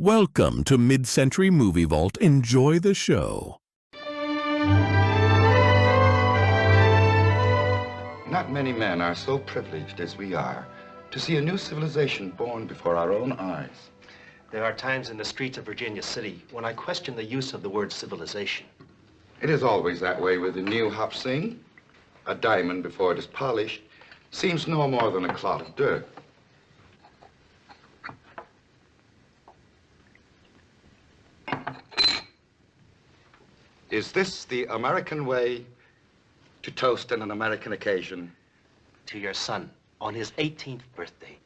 Welcome to Mid-Century Movie Vault. Enjoy the show. Not many men are so privileged as we are to see a new civilization born before our own eyes. There are times in the streets of Virginia City when I question the use of the word civilization. It is always that way with the new Hop Sing. A diamond, before it is polished, seems no more than a clod of dirt. Is this the American way to toast on an American occasion? To your son, on his 18th birthday.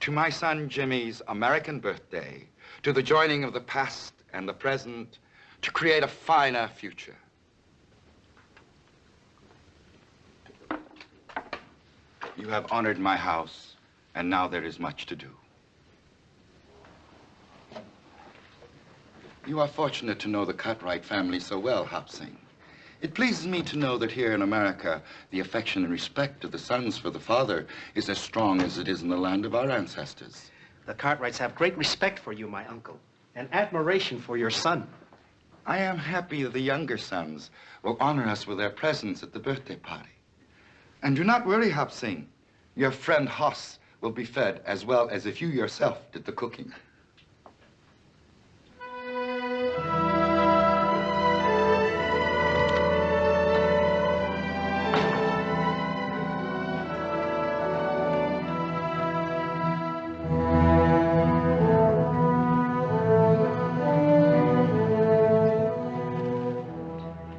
To my son Jimmy's American birthday, to the joining of the past and the present, to create a finer future. You have honored my house, and now there is much to do. You are fortunate to know the Cartwright family so well, Hop Sing. It pleases me to know that here in America, the affection and respect of the sons for the father is as strong as it is in the land of our ancestors. The Cartwrights have great respect for you, my uncle, and admiration for your son. I am happy that the younger sons will honor us with their presence at the birthday party. And do not worry, Hop Sing. Your friend Hoss will be fed as well as if you yourself did the cooking.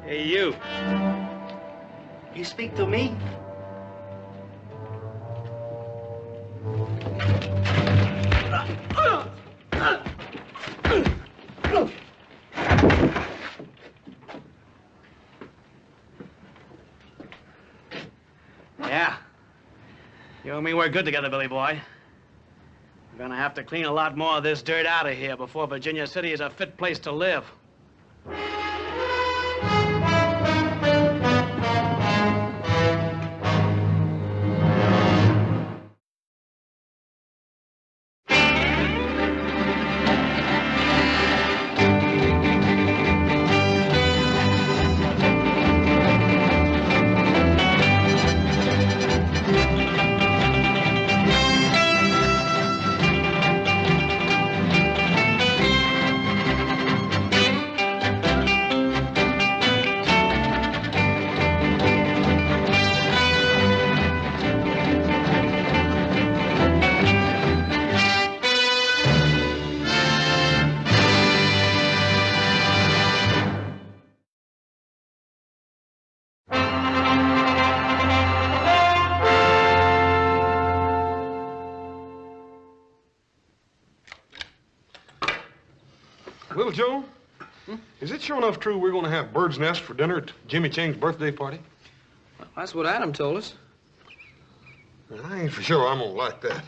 Hey, you. You speak to me? Yeah. You and me work good together, Billy boy. We're gonna have to clean a lot more of this dirt out of here before Virginia City is a fit place to live. Little Joe, is it sure enough true we're going to have bird's nest for dinner at Jimmy Chang's birthday party? Well, that's what Adam told us. I ain't for sure I'm going to like that.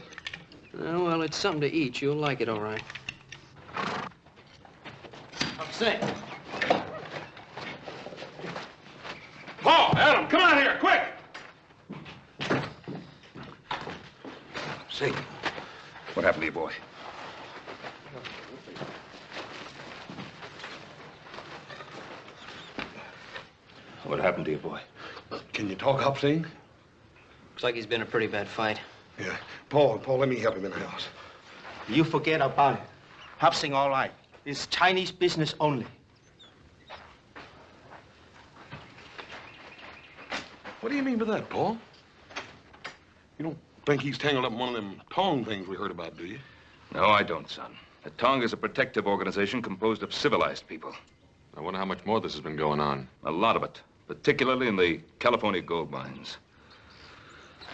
Well, it's something to eat. You'll like it, all right. Hop Sing. Paul, Adam, come out here, quick! Sing. What happened to you, boy? What happened to you, boy? Can you talk, Hop Sing? Looks like he's been a pretty bad fight. Yeah. Paul, let me help him in the house. You forget about it. Hop Sing, all right. It's Chinese business only. What do you mean by that, Paul? You don't think he's tangled up in one of them Tong things we heard about, do you? No, I don't, son. The Tong is a protective organization composed of civilized people. I wonder how much more this has been going on. A lot of it, particularly in the California gold mines.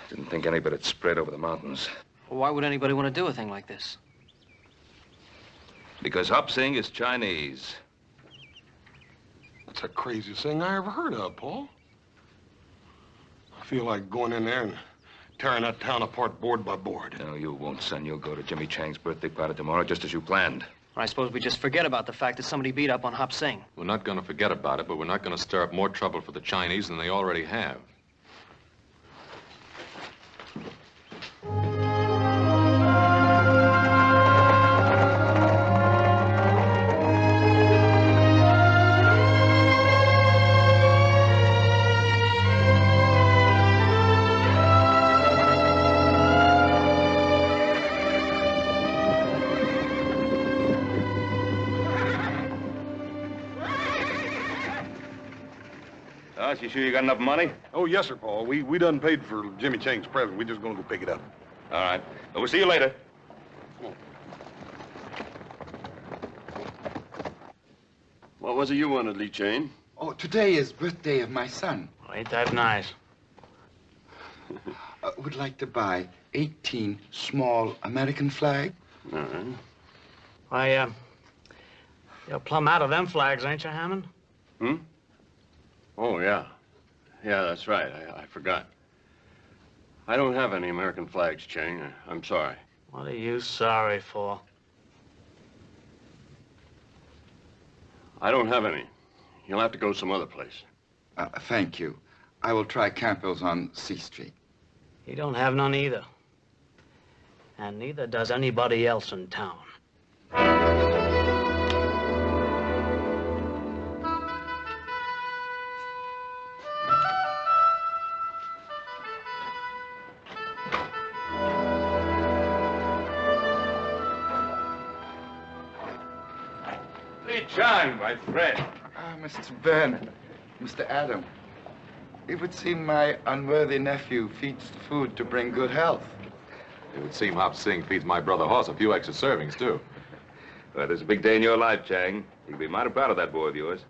Didn't think any of it had spread over the mountains. Well, why would anybody want to do a thing like this? Because Hop Sing is Chinese. That's the craziest thing I ever heard of, Paul. I feel like going in there and tearing that town apart board by board. No, you won't, son. You'll go to Jimmy Chang's birthday party tomorrow, just as you planned. I suppose we just forget about the fact that somebody beat up on Hop Sing. We're not going to forget about it, but we're not going to stir up more trouble for the Chinese than they already have. Hoss, you sure you got enough money? Oh, yes, sir, Paul. We done paid for Jimmy Chang's present. We're just gonna go pick it up. All right. Well, we'll see you later. What was it you wanted, Lee Chang? Oh, today is birthday of my son. Oh, ain't that nice? Would like to buy 18 small American flag. All right. Why, you're plumb out of them flags, ain't you, Hammond? Hmm? Oh, yeah. Yeah, that's right. I forgot. I don't have any American flags, Chang. I'm sorry. What are you sorry for? I don't have any. You'll have to go some other place. Thank you. I will try Campbell's on C Street. He don't have none either. And neither does anybody else in town. Lee Chang, my friend. Mr. Bernard, Mr. Adam, it would seem my unworthy nephew feeds the food to bring good health. It would seem Hop Sing feeds my brother Hoss a few extra servings, too. Well, it's a big day in your life, Chang. You can be mighty proud of that boy of yours.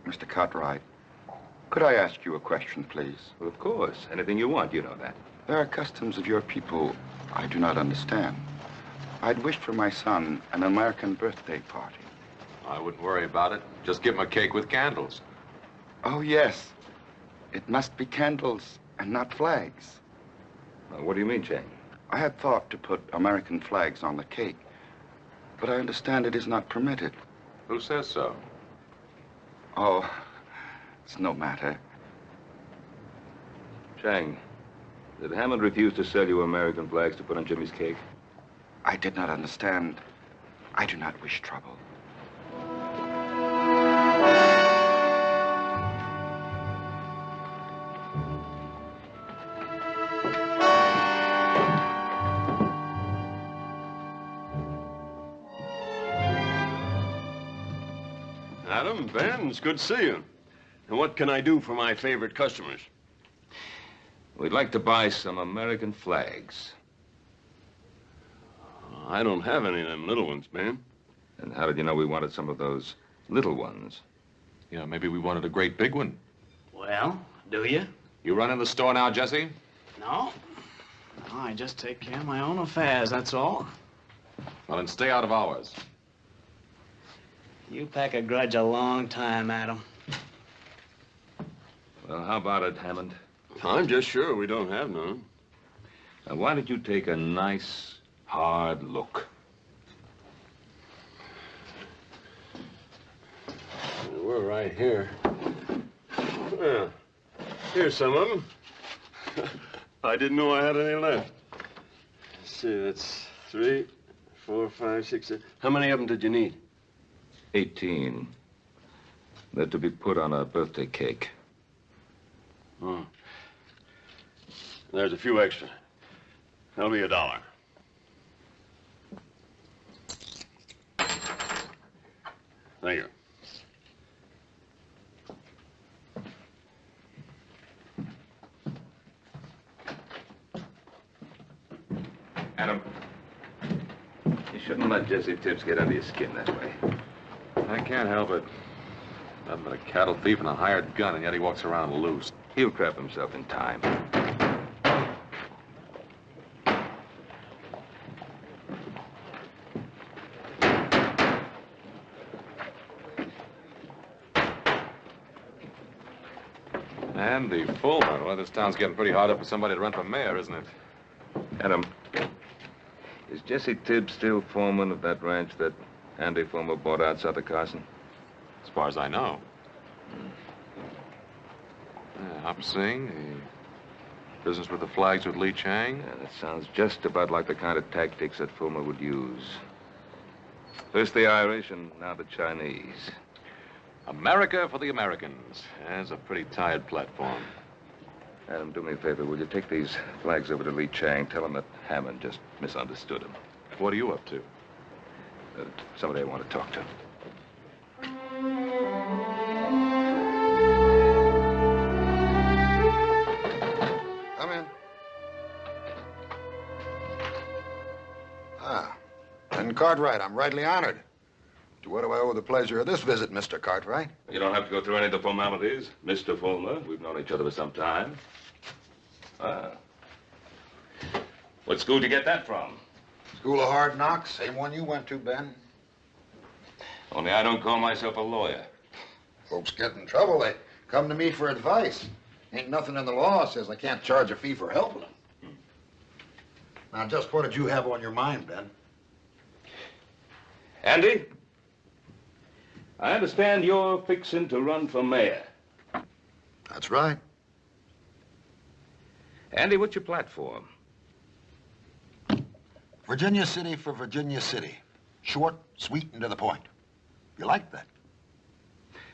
Mr. Cartwright, could I ask you a question, please? Well, of course. Anything you want, you know that. There are customs of your people I do not understand. I'd wished for my son an American birthday party. I wouldn't worry about it. Just give him a cake with candles. Oh, yes. It must be candles and not flags. What do you mean, Chang? I had thought to put American flags on the cake, but I understand it is not permitted. Who says so? Oh, it's no matter. Chang, did Hammond refuse to sell you American flags to put on Jimmy's cake? I did not understand. I do not wish trouble. Adam, Ben, it's good to see you. And what can I do for my favorite customers? We'd like to buy some American flags. I don't have any of them little ones, Ben. And how did you know we wanted some of those little ones? Yeah, maybe we wanted a great big one. Well, do you? You run in the store now, Jesse? No. No, I just take care of my own affairs, that's all. Well, then stay out of ours. You pack a grudge a long time, Adam. Well, how about it, Hammond? I'm just sure we don't have none. Now, why don't you take a nice, hard look? We're right here. Well, here's some of them. I didn't know I had any left. Let's see, that's 3, 4, 5, 6, 7. How many of them did you need? 18. They're to be put on a birthday cake. Oh. There's a few extra. That'll be $1. Thank you. Adam, you shouldn't let Jesse Tibbs get under your skin that way. I can't help it. Nothing but a cattle thief and a hired gun, and yet he walks around loose. He'll trap himself in time. Andy Fulmer. Well, this town's getting pretty hard up for somebody to run for mayor, isn't it? Adam, is Jesse Tibbs still foreman of that ranch that Andy Fulmer bought out south of Carson? As far as I know. Yeah, Hop Sing, the business with the flags with Lee Chang. Yeah, that sounds just about like the kind of tactics that Fulmer would use. First the Irish and now the Chinese. America for the Americans. That's a pretty tired platform. Adam, do me a favor. Will you take these flags over to Lee Chang? Tell him that Hammond just misunderstood him. What are you up to? Somebody I want to talk to. Cartwright. I'm rightly honored. To what do I owe the pleasure of this visit, Mr. Cartwright? You don't have to go through any of the formalities, Mr. Fulmer. We've known each other for some time. Ah. What school did you get that from? School of Hard Knocks, same one you went to, Ben. Only I don't call myself a lawyer. Folks get in trouble, they come to me for advice. Ain't nothing in the law says I can't charge a fee for helping them. Now, just what did you have on your mind, Ben? Andy? I understand you're fixing to run for mayor. That's right. Andy, what's your platform? Virginia City for Virginia City. Short, sweet, and to the point. You like that?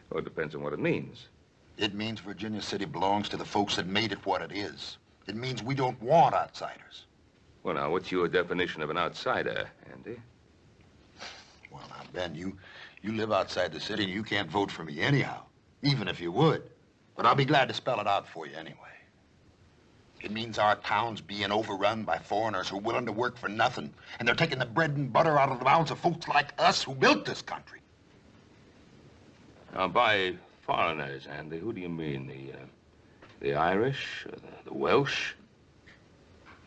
Well, it depends on what it means. It means Virginia City belongs to the folks that made it what it is. It means we don't want outsiders. Well, now, what's your definition of an outsider, Andy? Well, now, Ben, you live outside the city and you can't vote for me anyhow, even if you would. But I'll be glad to spell it out for you anyway. It means our town's being overrun by foreigners who are willing to work for nothing, and they're taking the bread and butter out of the mouths of folks like us who built this country. Now, by foreigners, Andy, who do you mean? The Irish, or the Welsh,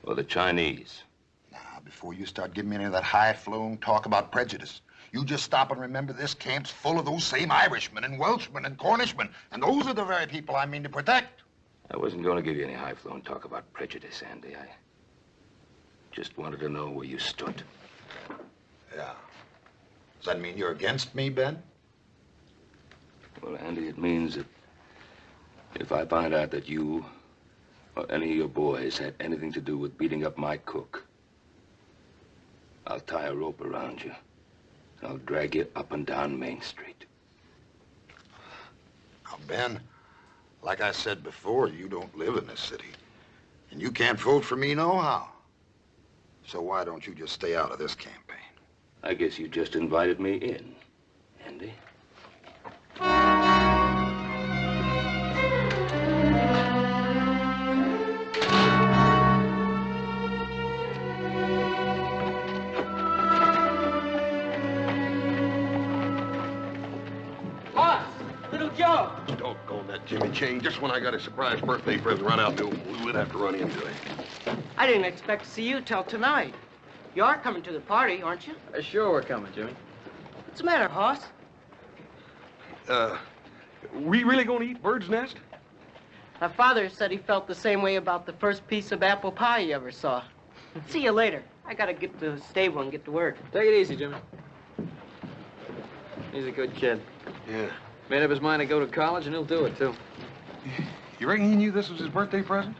or the Chinese? Now, before you start giving me any of that high-flown talk about prejudice, you just stop and remember this camp's full of those same Irishmen and Welshmen and Cornishmen, and those are the very people I mean to protect. I wasn't going to give you any high-flown talk about prejudice, Andy. I just wanted to know where you stood. Yeah. Does that mean you're against me, Ben? Well, Andy, it means that if I find out that you or any of your boys had anything to do with beating up my cook, I'll tie a rope around you. I'll drag you up and down Main Street. Now, Ben, like I said before, you don't live in this city. And you can't vote for me nohow. So why don't you just stay out of this campaign? I guess you just invited me in, Andy. Joe! Doggone that Jimmy Chain. Just when I got a surprise birthday present right out the open, we would have to run into it. I didn't expect to see you till tonight. You are coming to the party, aren't you? Sure we're coming, Jimmy. What's the matter, Hoss? We really gonna eat bird's nest? My father said he felt the same way about the first piece of apple pie he ever saw. See you later. I gotta get to the stable and get to work. Take it easy, Jimmy. He's a good kid. Yeah. Made up his mind to go to college, and he'll do it, too. You reckon he knew this was his birthday present?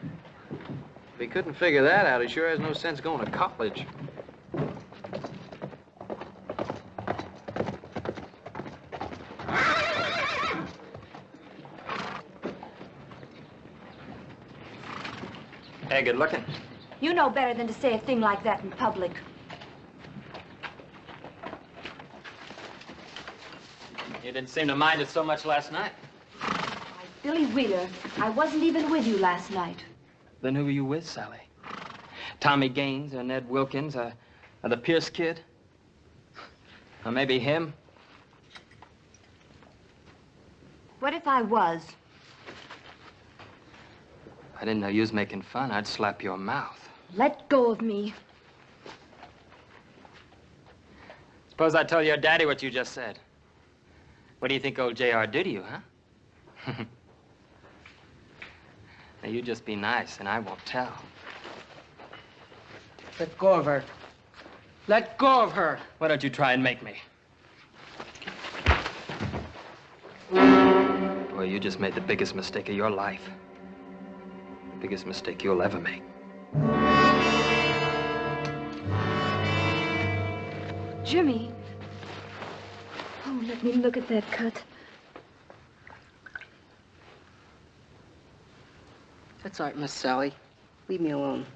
If he couldn't figure that out, he sure has no sense going to college. Hey, good looking. You know better than to say a thing like that in public. You didn't seem to mind it so much last night. Why, Billy Wheeler, I wasn't even with you last night. Then who were you with, Sally? Tommy Gaines or Ned Wilkins or the Pierce kid? Or maybe him? What if I was? I didn't know you was making fun. I'd slap your mouth. Let go of me. Suppose I tell your daddy what you just said. What do you think old J.R. did to you, huh? Now, you just be nice, and I won't tell. Let go of her. Let go of her. Why don't you try and make me? Boy, you just made the biggest mistake of your life. The biggest mistake you'll ever make. Jimmy. Oh, let me look at that cut. That's all right, Miss Sally. Leave me alone.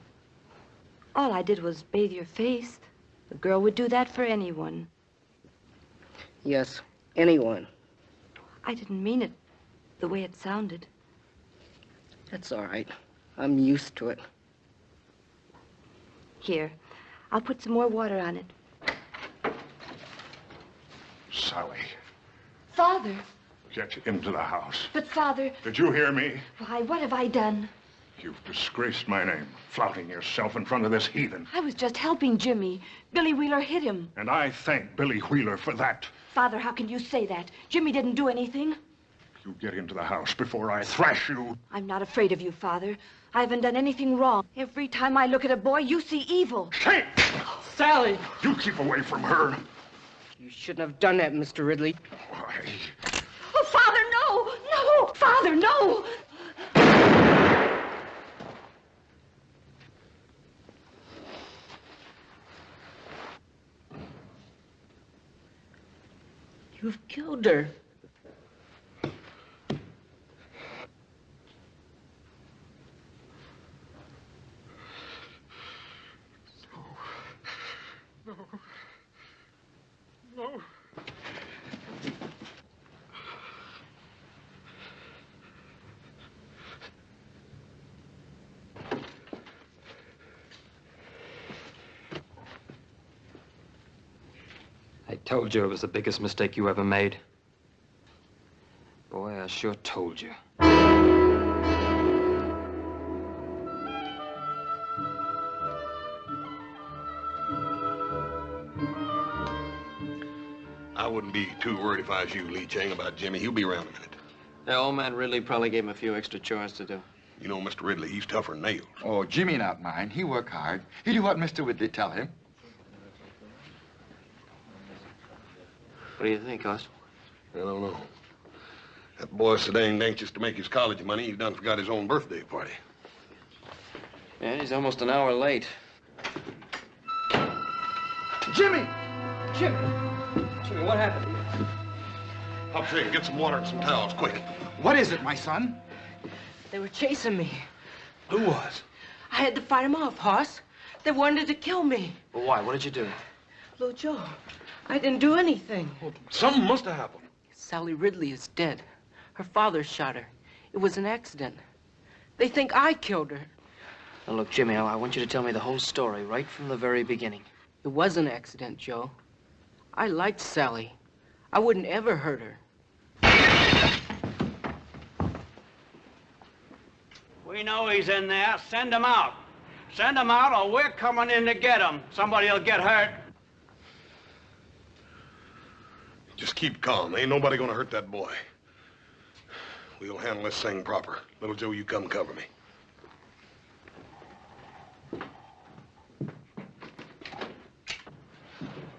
All I did was bathe your face. A girl would do that for anyone. Yes, anyone. I didn't mean it the way it sounded. That's all right. I'm used to it. Here, I'll put some more water on it. Sally, Father. get into the house. But, Father, Did you hear me? why, what have I done? You've disgraced my name, flouting yourself in front of this heathen. I was just helping Jimmy. Billy Wheeler hit him. And I thank Billy Wheeler for that. Father, how can you say that? Jimmy didn't do anything. You get into the house before I thrash you. I'm not afraid of you, Father. I haven't done anything wrong. Every time I look at a boy, you see evil. Shame! Sally! You keep away from her. You shouldn't have done that, Mr. Ridley. Why? Oh, Father, no! No! Father, no! You've killed her. No. I told you it was the biggest mistake you ever made. Boy, I sure told you. I wouldn't be too worried if I was you, Lee Chang, about Jimmy. He'll be around a minute. The old man Ridley probably gave him a few extra chores to do. You know, Mr. Ridley, he's tougher than nails. Oh, Jimmy not mine. He work hard. He do what Mr. Ridley tell him. What do you think, Hoss? I don't know. That boy's so danged anxious to make his college money, he done forgot his own birthday party. Yeah, he's almost an hour late. Jimmy! Jimmy! Jimmy, what happened? Hop Shane, get some water and some towels, quick. What is it, my son? They were chasing me. Who was? I had to fight them off, Hoss. They wanted to kill me. Well, why? What did you do? Little Joe, I didn't do anything. Well, something must have happened. Sally Ridley is dead. Her father shot her. It was an accident. They think I killed her. Now, look, Jimmy, I want you to tell me the whole story right from the very beginning. It was an accident, Joe. I liked Sally. I wouldn't ever hurt her. We know he's in there. Send him out. Send him out or we're coming in to get him. Somebody'll get hurt. Just keep calm. Ain't nobody gonna hurt that boy. We'll handle this thing proper. Little Joe, you come cover me.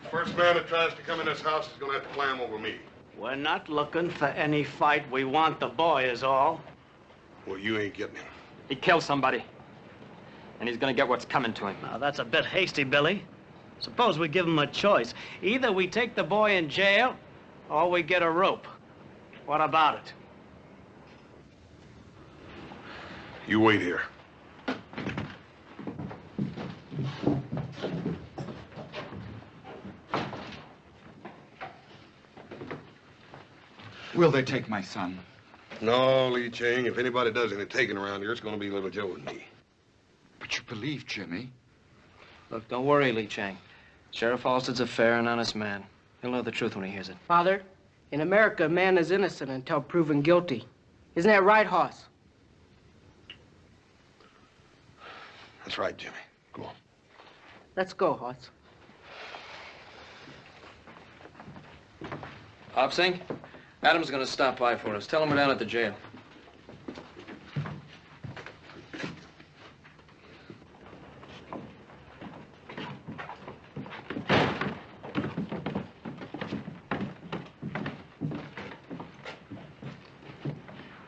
First man that tries to come in this house is gonna have to climb over me. We're not looking for any fight. We want the boy is all. Well, you ain't getting him. He killed somebody. And he's gonna get what's coming to him. Now, that's a bit hasty, Billy. Suppose we give him a choice. Either we take the boy in jail, or we get a rope. What about it? You wait here. Will they take my son? No, Lee Chang, if anybody does any taking around here, it's gonna be little Joe and me. But you believe Jimmy? Look, don't worry, Lee Chang. Sheriff Halstead's a fair and honest man. He'll know the truth when he hears it. Father, in America, a man is innocent until proven guilty. Isn't that right, Hoss? That's right, Jimmy. Go on. Let's go, Hoss. Hopsing, Adam's gonna stop by for us. Tell him we're down at the jail.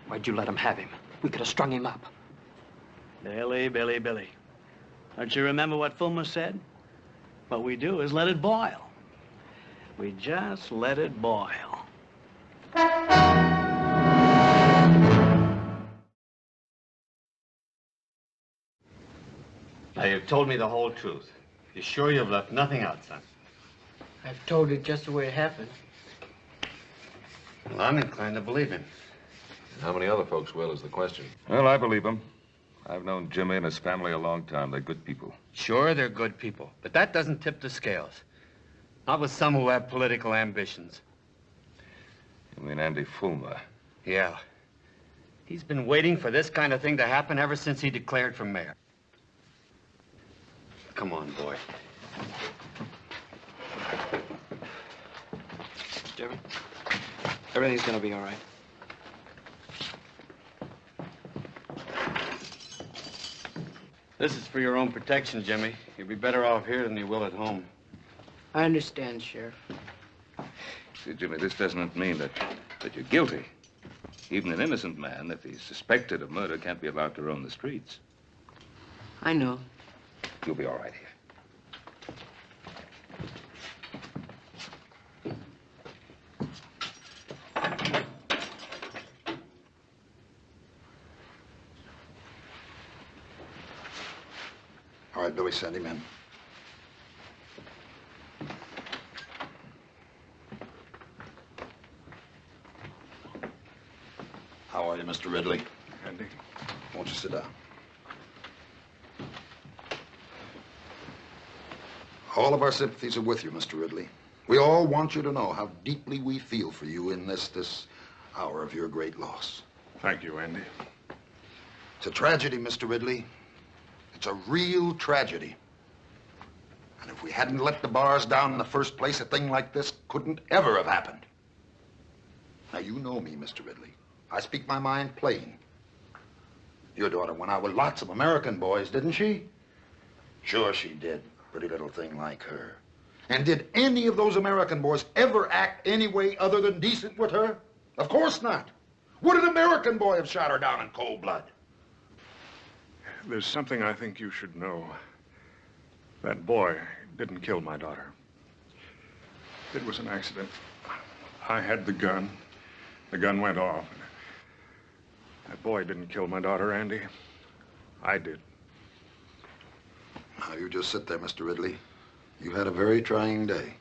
Why'd you let him have him? We could have strung him up. Billy, Billy, Billy. Don't you remember what Fulmer said? What we do is let it boil. We just let it boil. Now, you've told me the whole truth. You sure you've left nothing out, son? I've told it just the way it happened. Well, I'm inclined to believe him. How many other folks will is the question. Well, I believe him. I've known Jimmy and his family a long time. They're good people. Sure, they're good people, but that doesn't tip the scales. Not with some who have political ambitions. You mean Andy Fulmer? Yeah. He's been waiting for this kind of thing to happen ever since he declared for mayor. Come on, boy. Jimmy, everything's gonna be all right. This is for your own protection, Jimmy. You'll be better off here than you will at home. I understand, Sheriff. See, Jimmy, this doesn't mean that you're guilty. Even an innocent man, if he's suspected of murder, can't be allowed to roam the streets. I know. You'll be all right here. All right, Billy, send him in. How are you, Mr. Ridley? Andy. Won't you sit down? All of our sympathies are with you, Mr. Ridley. We all want you to know how deeply we feel for you in this hour of your great loss. Thank you, Andy. It's a tragedy, Mr. Ridley. It's a real tragedy. And if we hadn't let the bars down in the first place, a thing like this couldn't ever have happened. Now, you know me, Mr. Ridley. I speak my mind plain. Your daughter went out with lots of American boys, didn't she? Sure she did. Pretty little thing like her. And did any of those American boys ever act any way other than decent with her? Of course not. Would an American boy have shot her down in cold blood? There's something I think you should know. That boy didn't kill my daughter. It was an accident. I had the gun. The gun went off. That boy didn't kill my daughter, Andy. I did. Now, you just sit there, Mr. Ridley. You had a very trying day.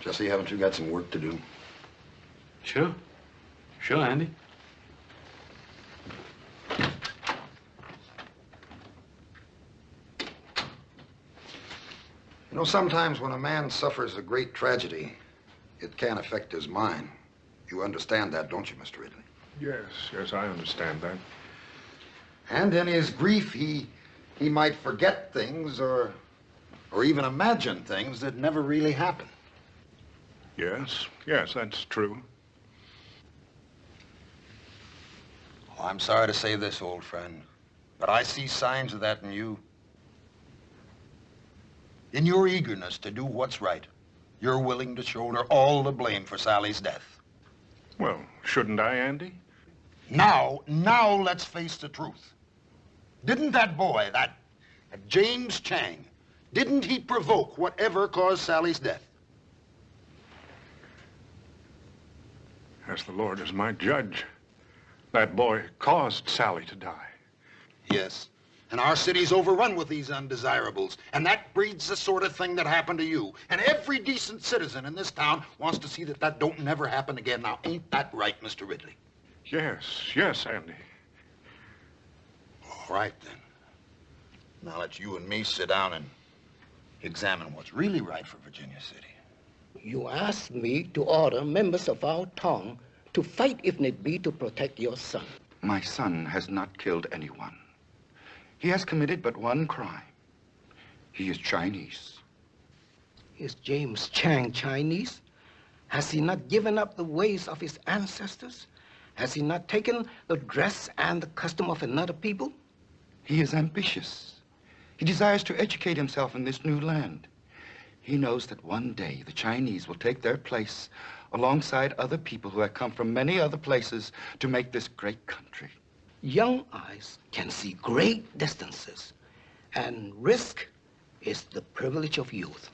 Jesse, haven't you got some work to do? Sure. Sure, Andy. You know, sometimes when a man suffers a great tragedy, it can affect his mind. You understand that, don't you, Mr. Ridley? Yes, I understand that. And in his grief, he might forget things or even imagine things that never really happened. Yes, that's true. Oh, I'm sorry to say this, old friend, but I see signs of that in you. In your eagerness to do what's right, you're willing to shoulder all the blame for Sally's death. Well, shouldn't I, Andy? Now let's face the truth. Didn't that boy, that James Chang, didn't he provoke whatever caused Sally's death? As the Lord is my judge, that boy caused Sally to die. Yes. And our city's overrun with these undesirables. And that breeds the sort of thing that happened to you. And every decent citizen in this town wants to see that don't never happen again. Now, ain't that right, Mr. Ridley? Yes, Andy. All right, then. Now let you and me sit down and examine what's really right for Virginia City. You asked me to order members of our town to fight if need be to protect your son. My son has not killed anyone. He has committed but one crime. He is Chinese. Is James Chang Chinese? Has he not given up the ways of his ancestors? Has he not taken the dress and the custom of another people? He is ambitious. He desires to educate himself in this new land. He knows that one day the Chinese will take their place alongside other people who have come from many other places to make this great country. Young eyes can see great distances, and risk is the privilege of youth.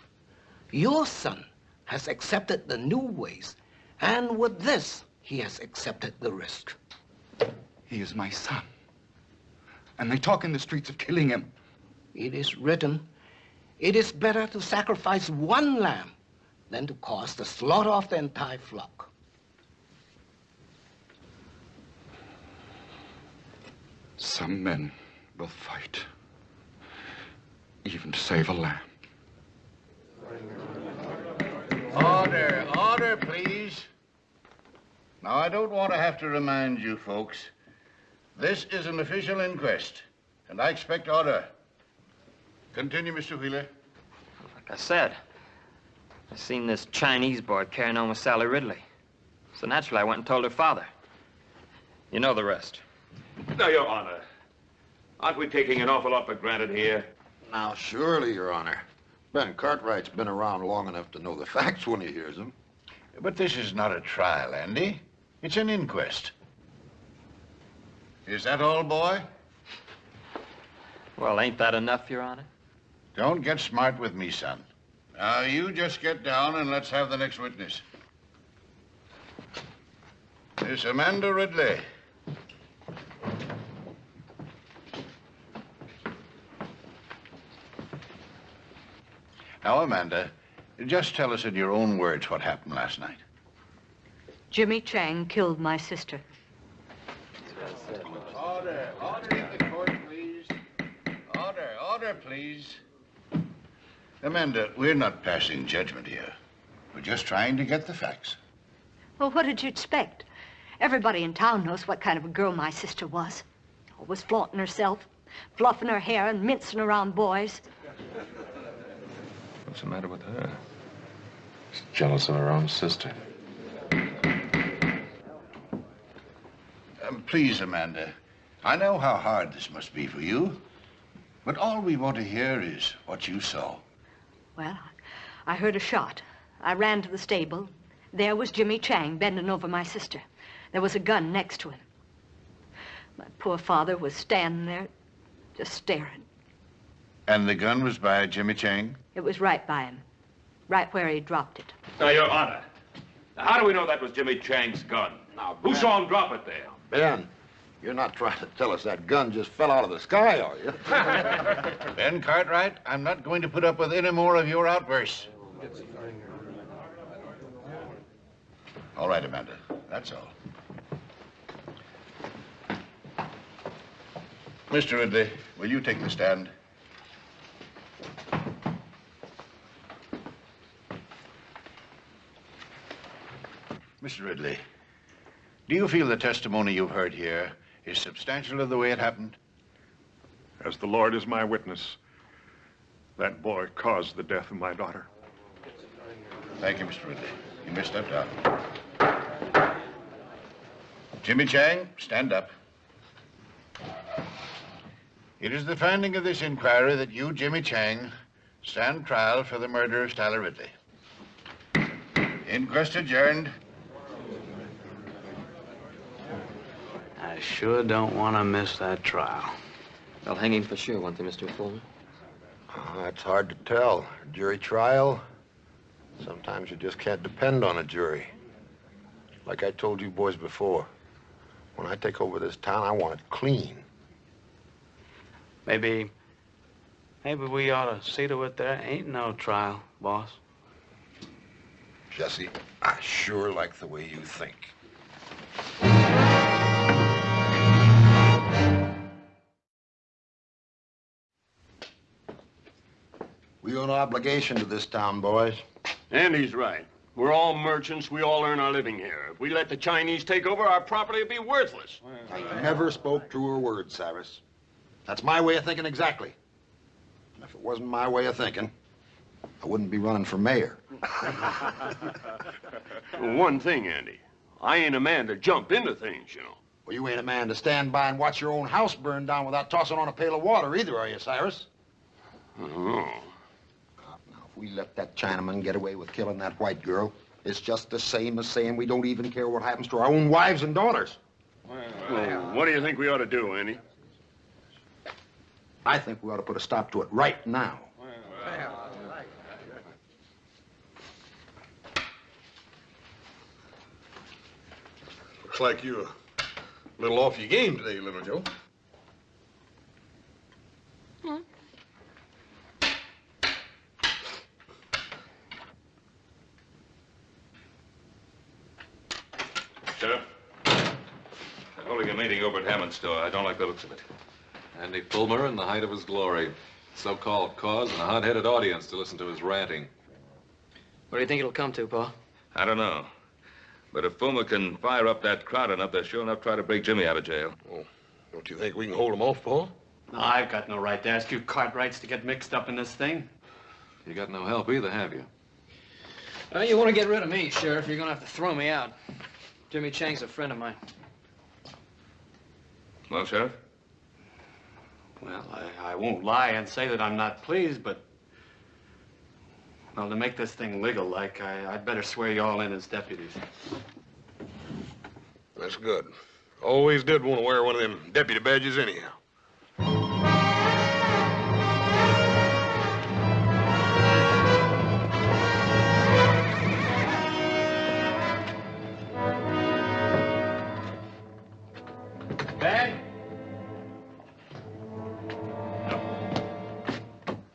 Your son has accepted the new ways, and with this, he has accepted the risk. He is my son, and they talk in the streets of killing him. It is written, it is better to sacrifice one lamb than to cause the slaughter of the entire flock. Some men will fight, even to save a lamb. Order, order Order, please. Now, I don't want to have to remind you folks. This is an official inquest, and I expect order. Continue, Mr. Wheeler. Like I said, I seen this Chinese boy carrying on with Sally Ridley. So naturally, I went and told her father. You know the rest. Now, Your Honor, aren't we taking an awful lot for granted here? Now, surely, Your Honor. Ben Cartwright's been around long enough to know the facts when he hears them. But this is not a trial, Andy. It's an inquest. Is that all, boy? Well, ain't that enough, Your Honor? Don't get smart with me, son. Now, you just get down and let's have the next witness. Miss Amanda Ridley. Now, Amanda, just tell us in your own words what happened last night. Jimmy Chang killed my sister. Order in the court, please. Order, please. Amanda, we're not passing judgment here. We're just trying to get the facts. Well, what did you expect? Everybody in town knows what kind of a girl my sister was. Always flaunting herself, fluffing her hair and mincing around boys. What's the matter with her? She's jealous of her own sister. Please, Amanda, I know how hard this must be for you, but all we want to hear is what you saw. Well, I heard a shot. I ran to the stable. There was Jimmy Chang bending over my sister. There was a gun next to him. My poor father was standing there, just staring. And the gun was by Jimmy Chang? It was right by him, right where he dropped it. Now, Your Honor, how do we know that was Jimmy Chang's gun? Now, Who saw him drop it there? Ben, you're not trying to tell us that gun just fell out of the sky, are you? Ben Cartwright, I'm not going to put up with any more of your outbursts. All right, Amanda, that's all. Mr. Ridley, will you take the stand? Mr. Ridley, do you feel the testimony you've heard here is substantial of the way it happened? As the Lord is my witness, that boy caused the death of my daughter. Thank you, Mr. Ridley. You may step down. Jimmy Chang, stand up. It is the finding of this inquiry that you, Jimmy Chang, stand trial for the murder of Sally Ridley. Inquest adjourned. I sure don't want to miss that trial. They'll hang him for sure, won't they, Mr. Fuller? That's hard to tell. A jury trial, sometimes you just can't depend on a jury. Like I told you boys before, when I take over this town, I want it clean. Maybe we ought to see to it there ain't no trial, boss. Jesse, I sure like the way you think. We owe no obligation to this town, boys. Andy's right. We're all merchants. We all earn our living here. If we let the Chinese take over, our property will be worthless. I never spoke truer words, Cyrus. That's my way of thinking exactly. And if it wasn't my way of thinking, I wouldn't be running for mayor. One thing, Andy. I ain't a man to jump into things, you know. Well, you ain't a man to stand by and watch your own house burn down without tossing on a pail of water either, are you, Cyrus? Oh. Now, if we let that Chinaman get away with killing that white girl, it's just the same as saying we don't even care what happens to our own wives and daughters. Well, what do you think we ought to do, Andy? I think we ought to put a stop to it right now. Looks like you're a little off your game today, little Joe. Sheriff, they're holding a meeting over at Hammond's store. I don't like the looks of it. Andy Fulmer in the height of his glory. So-called cause and a hot-headed audience to listen to his ranting. What do you think it'll come to, Pa? I don't know. But if Fulmer can fire up that crowd enough, they'll sure enough try to break Jimmy out of jail. Well, don't you think we can hold him off, Paul? No, I've got no right to ask you Cartwrights to get mixed up in this thing. You got no help either, have you? You want to get rid of me, Sheriff, you're going to have to throw me out. Jimmy Chang's a friend of mine. Well, Sheriff? Well, I won't lie and say that I'm not pleased, but... Well, to make this thing legal, I'd better swear you all in as deputies. That's good. Always did want to wear one of them deputy badges anyhow. Bag?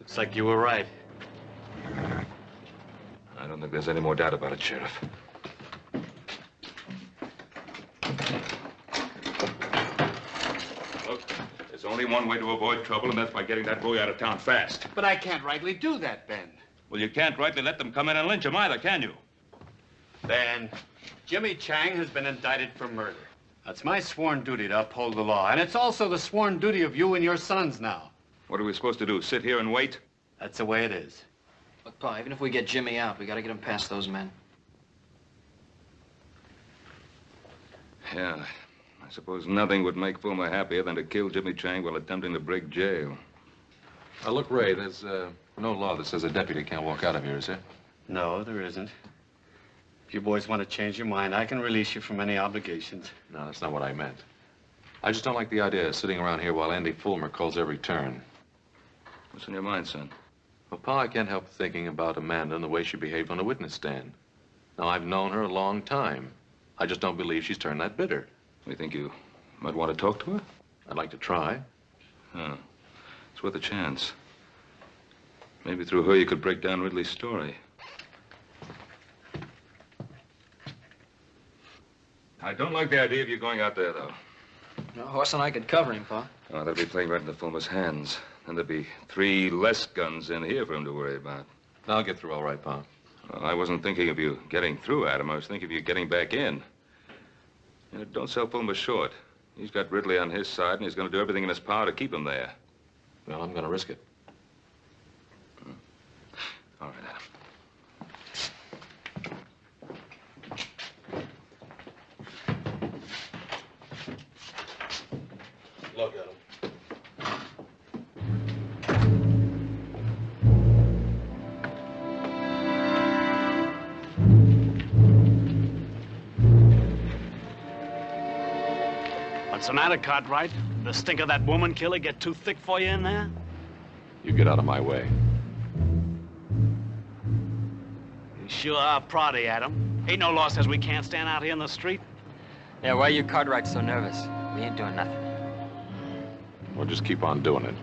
Looks like you were right. I don't think there's any more doubt about it, Sheriff. Look, there's only one way to avoid trouble, and that's by getting that boy out of town fast. But I can't rightly do that, Ben. Well, you can't rightly let them come in and lynch him either, can you? Ben, Jimmy Chang has been indicted for murder. That's my sworn duty to uphold the law, and it's also the sworn duty of you and your sons now. What are we supposed to do, sit here and wait? That's the way it is. Look, Pa, even if we get Jimmy out, we got to get him past those men. Yeah, I suppose nothing would make Fulmer happier than to kill Jimmy Chang while attempting to break jail. Look, Ray, there's no law that says a deputy can't walk out of here, is there? No, there isn't. If you boys want to change your mind, I can release you from any obligations. No, that's not what I meant. I just don't like the idea of sitting around here while Andy Fulmer calls every turn. What's in your mind, son? Well, Pa, I can't help thinking about Amanda and the way she behaved on the witness stand. Now, I've known her a long time. I just don't believe she's turned that bitter. You think you might want to talk to her? I'd like to try. Huh. It's worth a chance. Maybe through her you could break down Ridley's story. I don't like the idea of you going out there, though. No, Horse and I could cover him, Pa. Oh, that'd be playing right into Fulmer's hands. And there'd be 3 less guns in here for him to worry about. I'll get through all right, Pa. Well, I wasn't thinking of you getting through, Adam. I was thinking of you getting back in. You know, don't sell Fulmer short. He's got Ridley on his side, and he's going to do everything in his power to keep him there. Well, I'm going to risk it. All right, Adam. Look at him. What's the matter, Cartwright? The stink of that woman killer get too thick for you in there? You get out of my way. You sure are proddy, Adam. Ain't no law says we can't stand out here in the street. Yeah, why are you Cartwright so nervous? We ain't doing nothing. We'll just keep on doing it.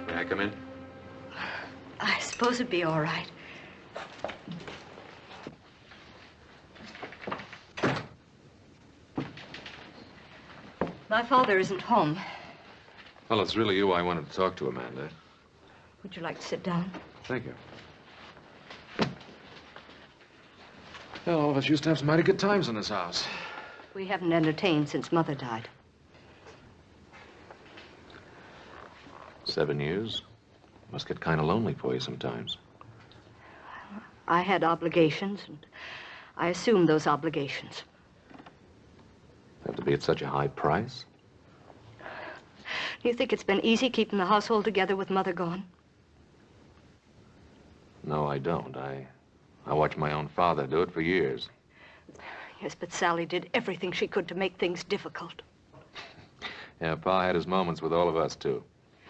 May I come in? I suppose it'd be all right. My father isn't home. Well, it's really you I wanted to talk to, Amanda. Would you like to sit down? Thank you. Well, all of us used to have some mighty good times in this house. We haven't entertained since Mother died. 7 years. Must get kind of lonely for you sometimes. I had obligations, and I assumed those obligations. Have to be at such a high price? Do you think it's been easy keeping the household together with Mother gone? No, I don't. I watched my own father do it for years. Yes, but Sally did everything she could to make things difficult. Yeah, Pa had his moments with all of us, too.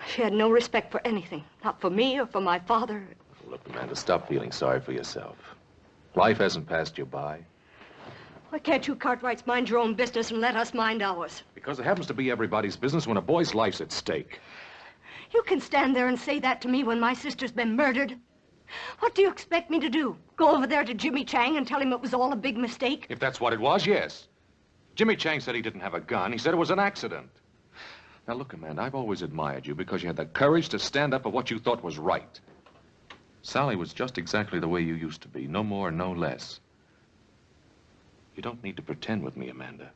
She had no respect for anything, not for me or for my father. Look, Amanda, stop feeling sorry for yourself. Life hasn't passed you by. Why can't you Cartwrights mind your own business and let us mind ours? Because it happens to be everybody's business when a boy's life's at stake. You can stand there and say that to me when my sister's been murdered. What do you expect me to do? Go over there to Jimmy Chang and tell him it was all a big mistake? If that's what it was, yes. Jimmy Chang said he didn't have a gun. He said it was an accident. Now, look, Amanda, I've always admired you because you had the courage to stand up for what you thought was right. Sally was just exactly the way you used to be, no more, no less. You don't need to pretend with me, Amanda.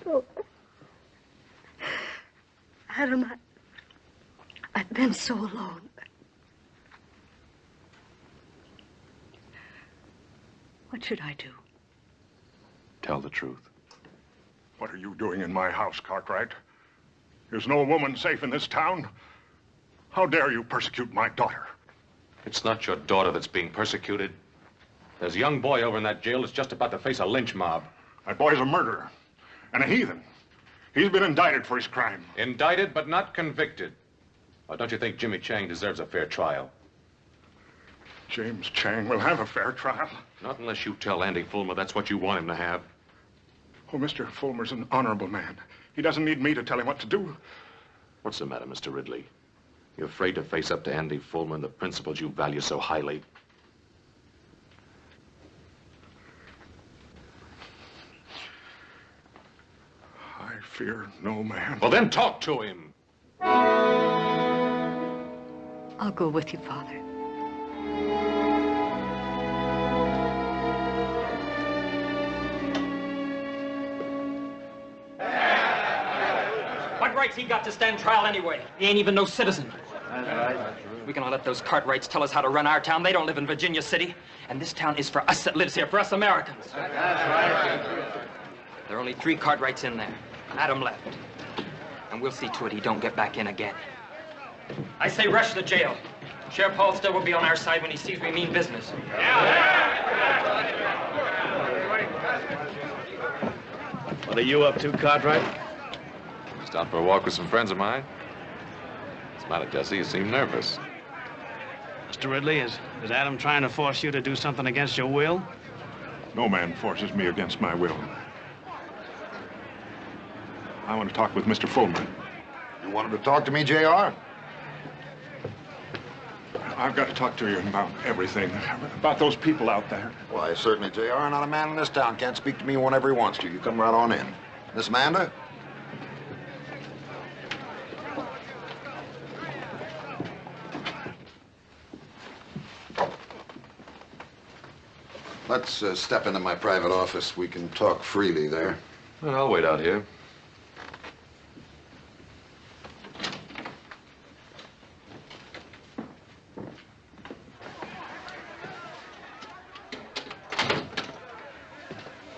Oh. Adam, I've been so alone. What should I do? Tell the truth. What are you doing in my house, Cartwright? There's no woman safe in this town. How dare you persecute my daughter? It's not your daughter that's being persecuted. There's a young boy over in that jail that's just about to face a lynch mob. That boy's a murderer and a heathen. He's been indicted for his crime. Indicted, but not convicted. Or don't you think Jimmy Chang deserves a fair trial? James Chang will have a fair trial. Not unless you tell Andy Fulmer that's what you want him to have. Oh, Mr. Fulmer's an honorable man. He doesn't need me to tell him what to do. What's the matter, Mr. Ridley? You're afraid to face up to Andy Fulmer and the principles you value so highly? I fear no man. Well, then talk to him. I'll go with you, Father. What rights he got to stand trial anyway? He ain't even no citizen. That's right. We gonna let those Cartwrights tell us how to run our town. They don't live in Virginia City. And this town is for us that lives here, for us Americans. That's right. There are only 3 Cartwrights in there. Adam left. And we'll see to it he don't get back in again. I say rush the jail. Sheriff Halstead will be on our side when he sees we mean business. What are you up to, Cartwright? Just out for a walk with some friends of mine. What's the matter, Jesse? You seem nervous. Mr. Ridley, is Adam trying to force you to do something against your will? No man forces me against my will. I want to talk with Mr. Fulmer. You wanted to talk to me, J.R.? I've got to talk to you about everything. About those people out there. Why, certainly, J.R. Not a man in this town can't speak to me whenever he wants to. You come right on in. Miss Amanda? Let's step into my private office. We can talk freely there. Well, I'll wait out here.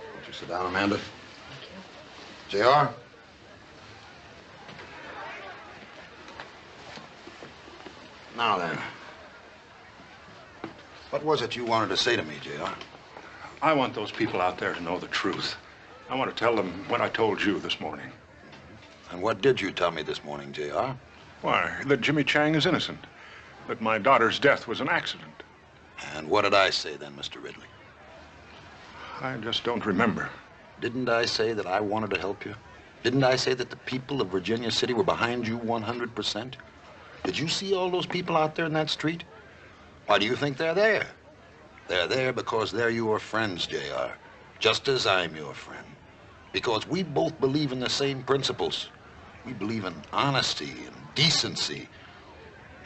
Won't you sit down, Amanda? J.R.? Now then. What was it you wanted to say to me, J.R.? I want those people out there to know the truth. I want to tell them what I told you this morning. And what did you tell me this morning, J.R.? Why, that Jimmy Chang is innocent. That my daughter's death was an accident. And what did I say then, Mr. Ridley? I just don't remember. Didn't I say that I wanted to help you? Didn't I say that the people of Virginia City were behind you 100%? Did you see all those people out there in that street? Why do you think they're there? They're there because they're your friends, J.R. Just as I'm your friend. Because we both believe in the same principles. We believe in honesty and decency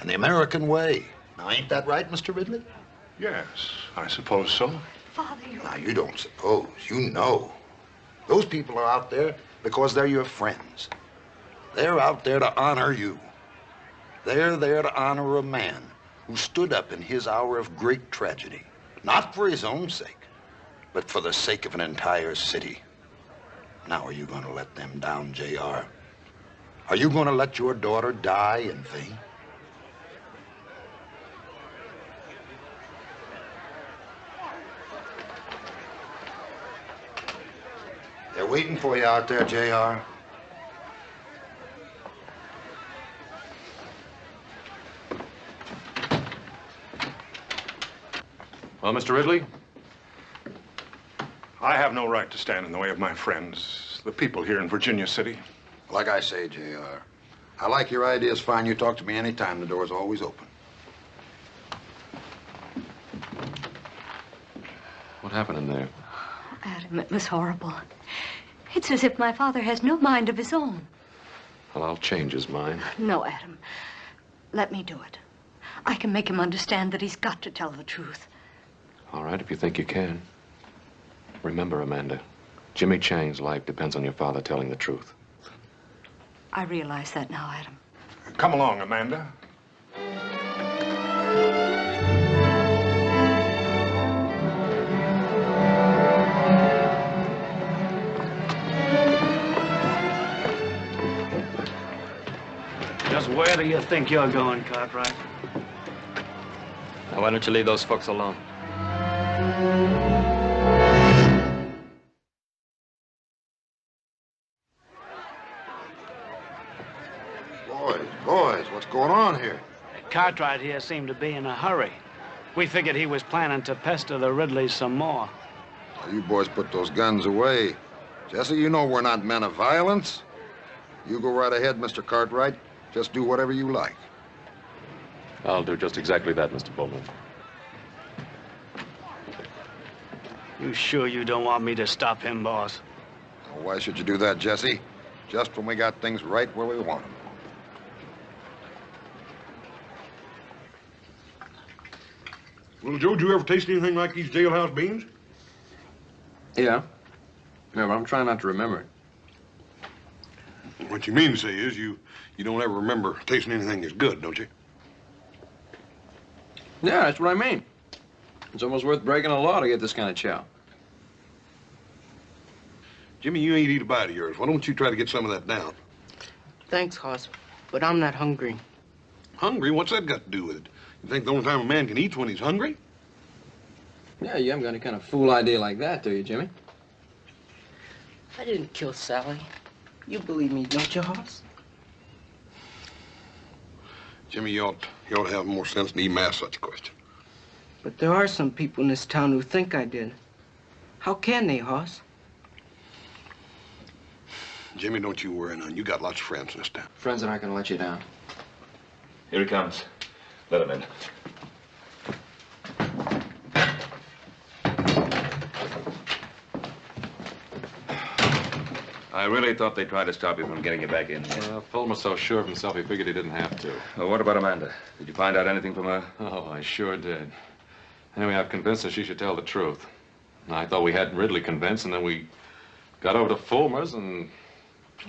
and the American way. Now, ain't that right, Mr. Ridley? Yes, I suppose so. Father, Now, you don't suppose. You know. Those people are out there because they're your friends. They're out there to honor you. They're there to honor a man who stood up in his hour of great tragedy. Not for his own sake, but for the sake of an entire city. Now, are you going to let them down, J.R.? Are you going to let your daughter die in vain? They're waiting for you out there, J.R. Well, Mr. Ridley? I have no right to stand in the way of my friends, the people here in Virginia City. Like I say, J.R., I like your ideas fine. You talk to me anytime. The door's always open. What happened in there? Adam, it was horrible. It's as if my father has no mind of his own. Well, I'll change his mind. No, Adam. Let me do it. I can make him understand that he's got to tell the truth. All right, if you think you can. Remember, Amanda, Jimmy Chang's life depends on your father telling the truth. I realize that now, Adam. Come along, Amanda. Just where do you think you're going, Cartwright? Now, why don't you leave those folks alone? Boys, what's going on here? Cartwright here seemed to be in a hurry. We figured he was planning to pester the Ridleys some more. Now, you boys put those guns away. Jesse, you know we're not men of violence. You go right ahead, Mr. Cartwright. Just do whatever you like. I'll do just exactly that, Mr. Bowman. You sure you don't want me to stop him, boss? Now, why should you do that, Jesse? Just when we got things right where we want them. Well, Joe, did you ever taste anything like these jailhouse beans? Yeah. Yeah, but I'm trying not to remember it. What you mean to say is you don't ever remember tasting anything that's good, don't you? Yeah, that's what I mean. It's almost worth breaking a law to get this kind of chow. Jimmy, you ain't eat a bite of yours. Why don't you try to get some of that down? Thanks, Hoss, but I'm not hungry. Hungry? What's that got to do with it? You think the only time a man can eat's when he's hungry? Yeah, you haven't got any kind of fool idea like that, do you, Jimmy? I didn't kill Sally. You believe me, don't you, Hoss? Jimmy, you ought to have more sense than even ask such a question. But there are some people in this town who think I did. How can they, Hoss? Jimmy, don't you worry none. You got lots of friends in this town. Friends that aren't going to let you down. Here he comes. Let him in. I really thought they'd try to stop you from getting you back in here. Fulmer's so sure of himself, he figured he didn't have to. Well, what about Amanda? Did you find out anything from her? Oh, I sure did. Anyway, I've convinced her she should tell the truth. I thought we had Ridley convinced, and then we got over to Fulmer's, and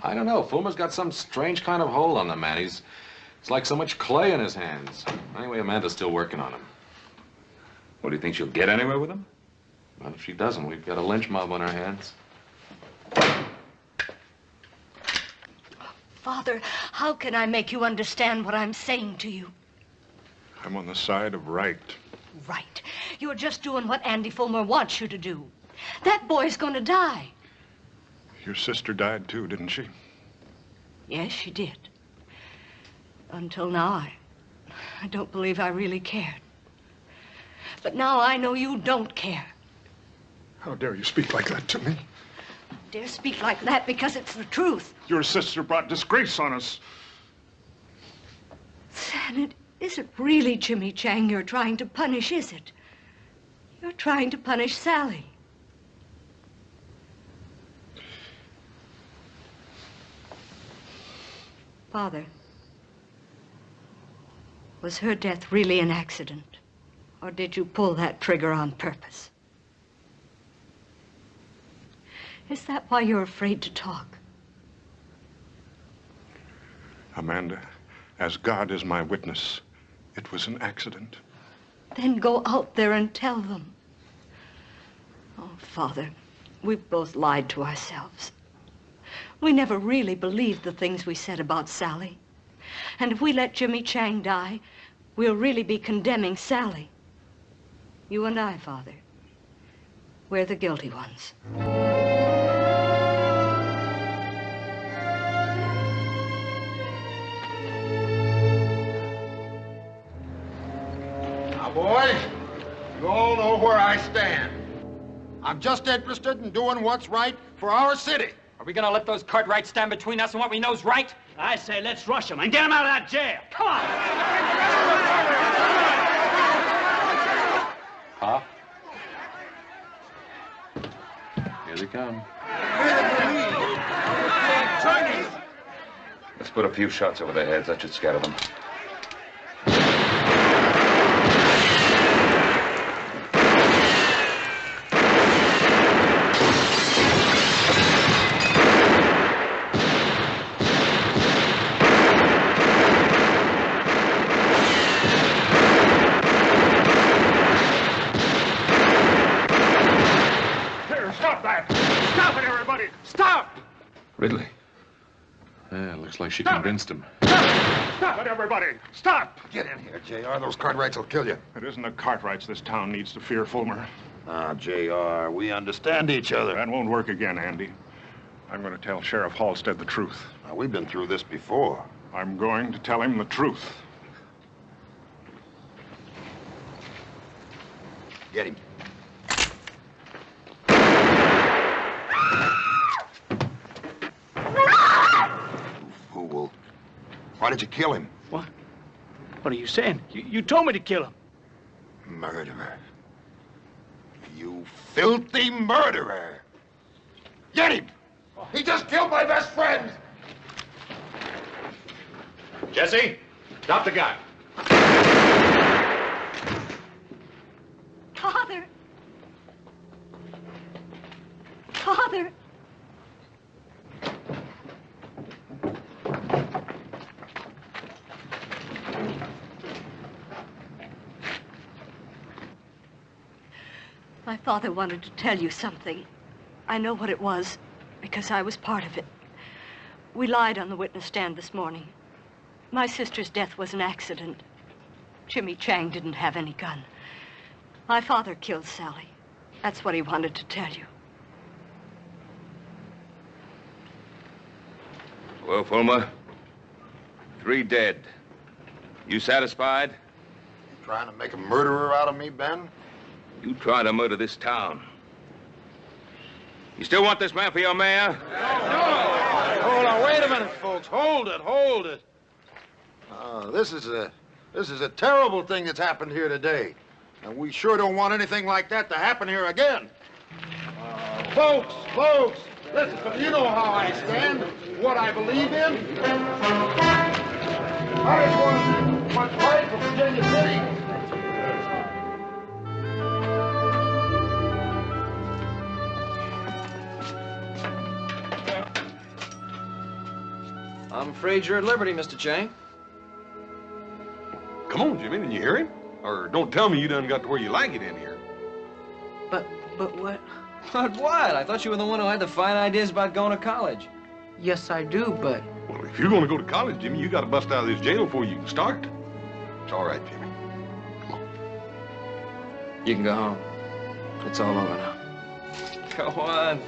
I don't know. Fulmer's got some strange kind of hold on the man. It's like so much clay in his hands. Anyway, Amanda's still working on him. Well, do you think she'll get anywhere with him? Well, if she doesn't, we've got a lynch mob on our hands. Father, how can I make you understand what I'm saying to you? I'm on the side of right. Right. You're just doing what Andy Fulmer wants you to do. That boy's gonna die. Your sister died too, didn't she? Yes, she did. Until now, I don't believe I really cared. But now I know you don't care. How dare you speak like that to me? I dare speak like that because it's the truth. Your sister brought disgrace on us. And it isn't really Jimmy Chang you're trying to punish, is it? You're trying to punish Sally. Father, was her death really an accident? Or did you pull that trigger on purpose? Is that why you're afraid to talk? Amanda, as God is my witness, it was an accident. Then go out there and tell them. Oh, Father, we've both lied to ourselves. We never really believed the things we said about Sally. And if we let Jimmy Chang die, we'll really be condemning Sally. You and I, Father, we're the guilty ones. Now, boys, you all know where I stand. I'm just interested in doing what's right for our city. Are we gonna let those Cartwrights stand between us and what we know's right? I say let's rush him and get him out of that jail. Come on! Huh? Here they come. Let's put a few shots over their heads. That should scatter them. Ridley. Yeah, looks like she convinced him. Stop it, everybody! Stop! Get in here, J.R. Those Cartwrights will kill you. It isn't the Cartwrights this town needs to fear, Fulmer. Ah, J.R., we understand each other. That won't work again, Andy. I'm going to tell Sheriff Halstead the truth. Now, we've been through this before. I'm going to tell him the truth. Get him. Fool. Why did you kill him? What? What are you saying? You told me to kill him. Murderer. You filthy murderer. Get him! He just killed my best friend! Jesse, drop the gun. Father! Father! My father wanted to tell you something. I know what it was, because I was part of it. We lied on the witness stand this morning. My sister's death was an accident. Jimmy Chang didn't have any gun. My father killed Sally. That's what he wanted to tell you. Well, Fulmer, 3 dead. You satisfied? You trying to make a murderer out of me, Ben? You tried to murder this town. You still want this man for your mayor? Hold on, wait a minute, folks. Hold it. This is a terrible thing that's happened here today. And we sure don't want anything like that to happen here again. Folks, listen, you know how I stand, what I believe in. I just want my fight for Virginia City. I'm afraid you're at liberty, Mr. Chang. Come on, Jimmy, didn't you hear him? Or don't tell me you done got to where you like it in here. But what? But what? I thought you were the one who had the fine ideas about going to college. Yes, I do, but... Well, if you're going to go to college, Jimmy, you got to bust out of this jail before you can start. It's all right, Jimmy. You can go home. It's all over now. Go on.